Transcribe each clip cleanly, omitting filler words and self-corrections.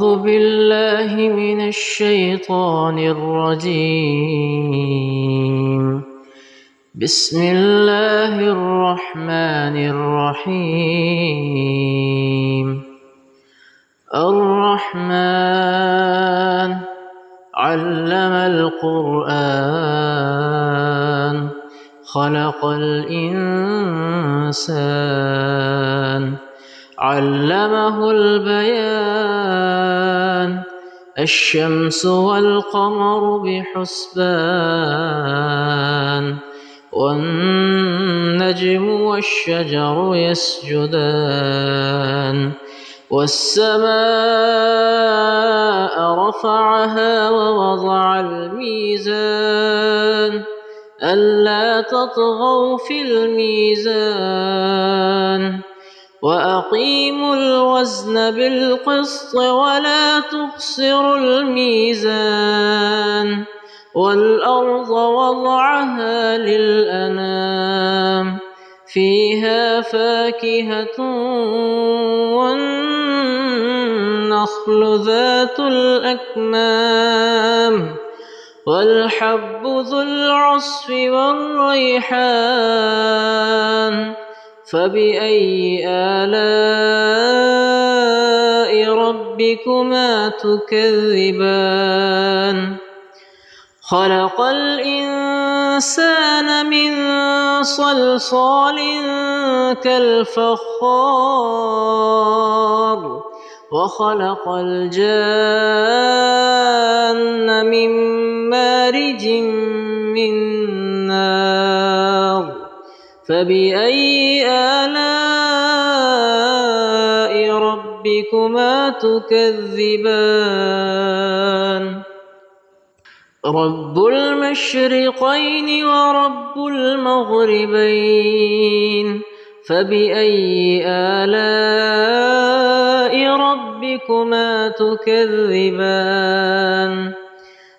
أعوذ بالله من الشيطان الرجيم. بسم الله الرحمن الرحيم. الرحمن علم القرآن خلق الإنسان علمه البيان الشمس والقمر بحسبان والنجم والشجر يسجدان والسماء رفعها ووضع الميزان ألا تطغوا في الميزان وأقيموا الوزن بالقسط ولا تخسروا الميزان والأرض وضعها للأنام فيها فاكهة والنخل ذات الأكمام والحب ذو العصف والريحان فبأي آلاء ربكما تكذبان خلق الإنسان من صلصال كالفخار وخلق الجان من مارج من نار فبأي آلاء ربكما تكذبان رب المشرقين ورب المغربين فبأي آلاء ربكما تكذبان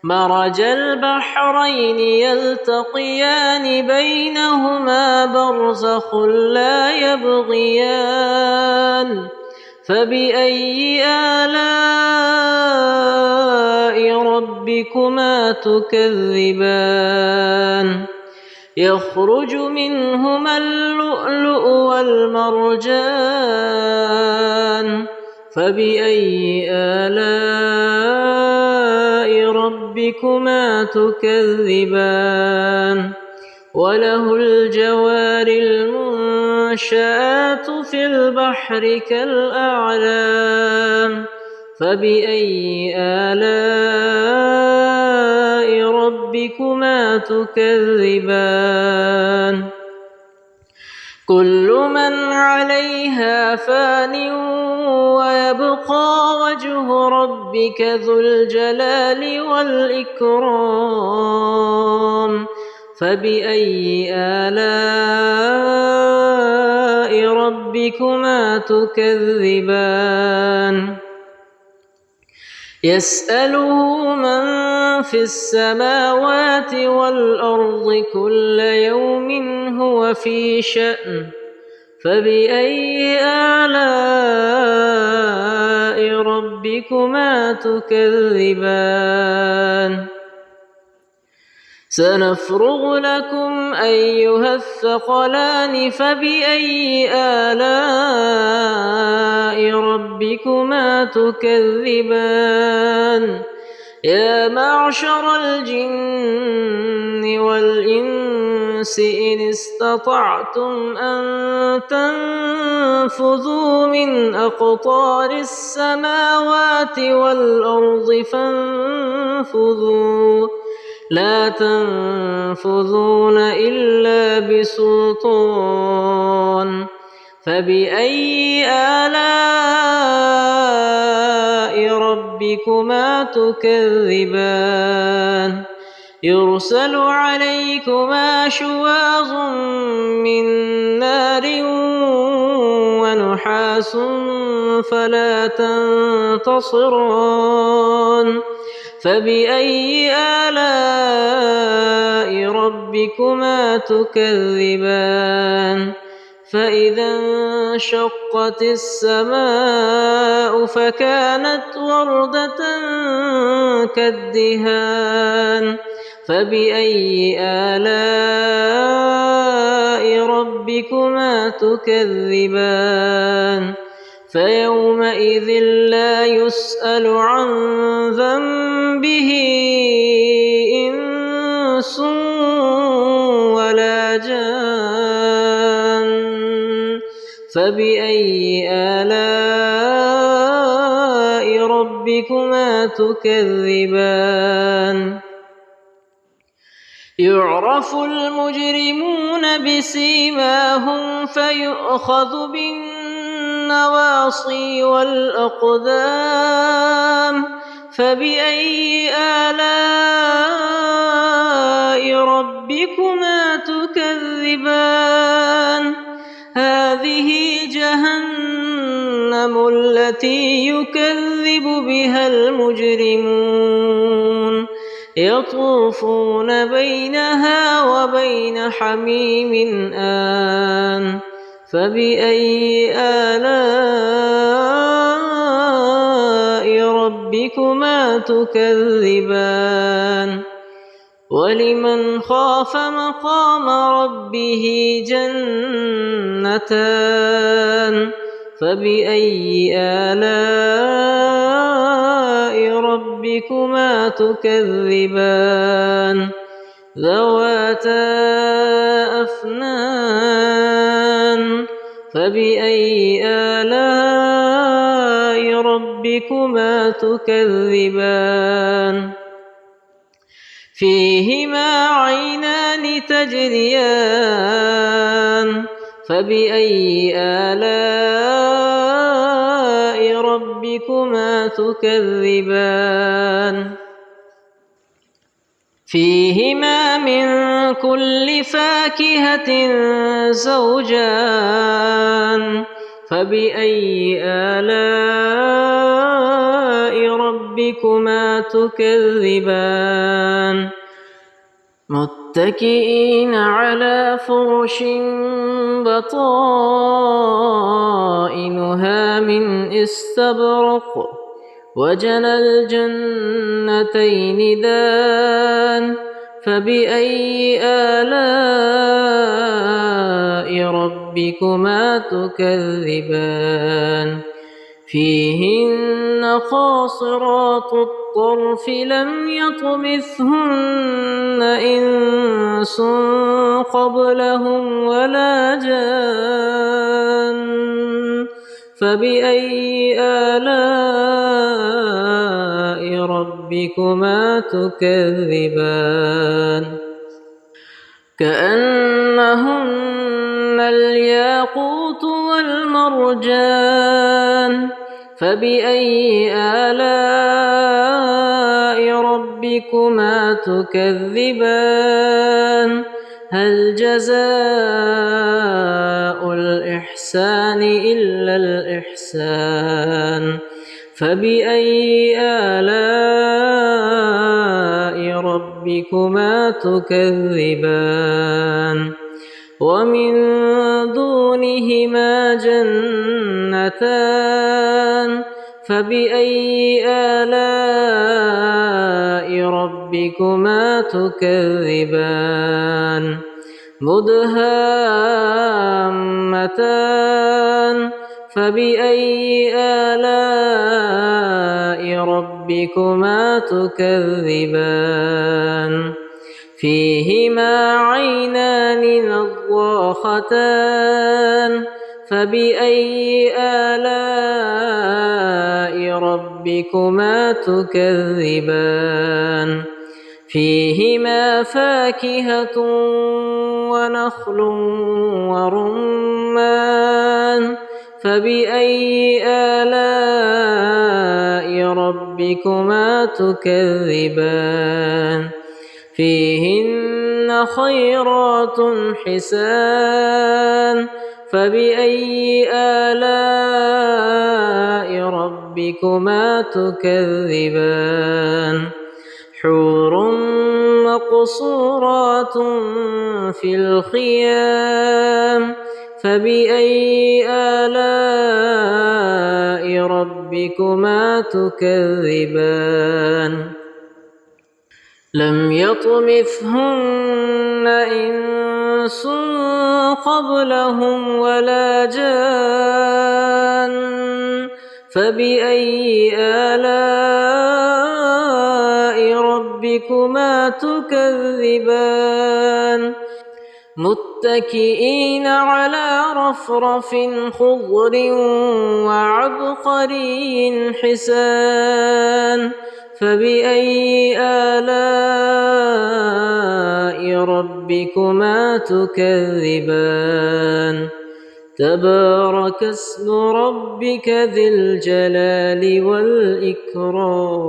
مرج البحرين يلتقيان بينهما برزخ لا يبغيان فبأي آلاء ربكما تكذبان يخرج منهما اللؤلؤ والمرجان فبأي آلاء ربكما تكذبان وله الجوار المنشآت في البحر كالأعلام فبأي آلاء ربكما تكذبان كل من عليها فان ويبقى وجه ربك ذو الجلال والإكرام فبأي آلاء ربكما تكذبان يسأله من في السماوات والأرض كل يوم هو في شأن فبأي آلاء ربكما تكذبان سنفرغ لكم أيها الثقلان فبأي آلاء ربكما تكذبان يا معشر الجن والإنس إن استطعتم أن تنفذوا من أقطار السماوات والأرض فانفذوا لا تنفذون إلا بسلطان فبأي آلاء ربكما تكذبان يرسل عليكما شواظ من نار ونحاس فلا تنتصران فبأي آلاء ربكما تكذبان فإذا انشقت السماء فكانت وردة كالدهان فبأي آلاء ربكما تكذبان فيومئذ لا يسأل عن ذنبه إنس ولا جان فبأي آلاء ربكما تكذبان يعرف المجرمون بسيماهم فيؤخذ بالنواصي والأقدام فبأي آلاء ربكما تكذبان هذه جهنم التي يكذب بها المجرمون يطوفون بينها وبين حميم آن فبأي آلاء ربكما تكذبان ولمن خاف مقام ربه جنتان فبأي آلاء ربكما تكذبان ذواتا أفنان فبأي آلاء ربكما تكذبان فيهما عينان تجريان فبأي آلاء ربكما تكذبان فيهما من كل فاكهة زوجان فبأي آلاء ربكما تكذبان متكئين على فرش بطائنها من استبرق وجنى الجنتين دان فبأي آلاء ربكما تكذبان فيهن قاصرات الطرف لم يطمثهن إنس قبلهم ولا جان فبأي آلاء ربكما تكذبان كأنهن الياقوت والمرجان فبأي آلاء ربكما تكذبان هل جزاء الإحسان إلا الإحسان فبأي آلاء ربكما تكذبان ومن دونهما جنتان فبأي آلاء ربكما تكذبان مدهامتان فبأي آلاء ربكما تكذبان فيهما عينان نضاختان فبأي آلاء ربكما تكذبان فيهما فاكهة ونخل ورمان فبأي آلاء ربكما تكذبان فيهن خيرات حسان فبأي آلاء ربكما تكذبان حور مقصورات في الخيام فبأي آلاء ربكما تكذبان لم يطمثهن إنس قبلهم ولا جان فبأي آلاء ربكما تكذبان متكئين على رفرف خضر وعبقري حسان فبأي آلاء ربكما تكذبان تبارك اسم ربك ذي الجلال والإكرام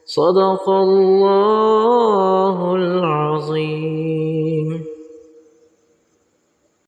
صدق الله العظيم.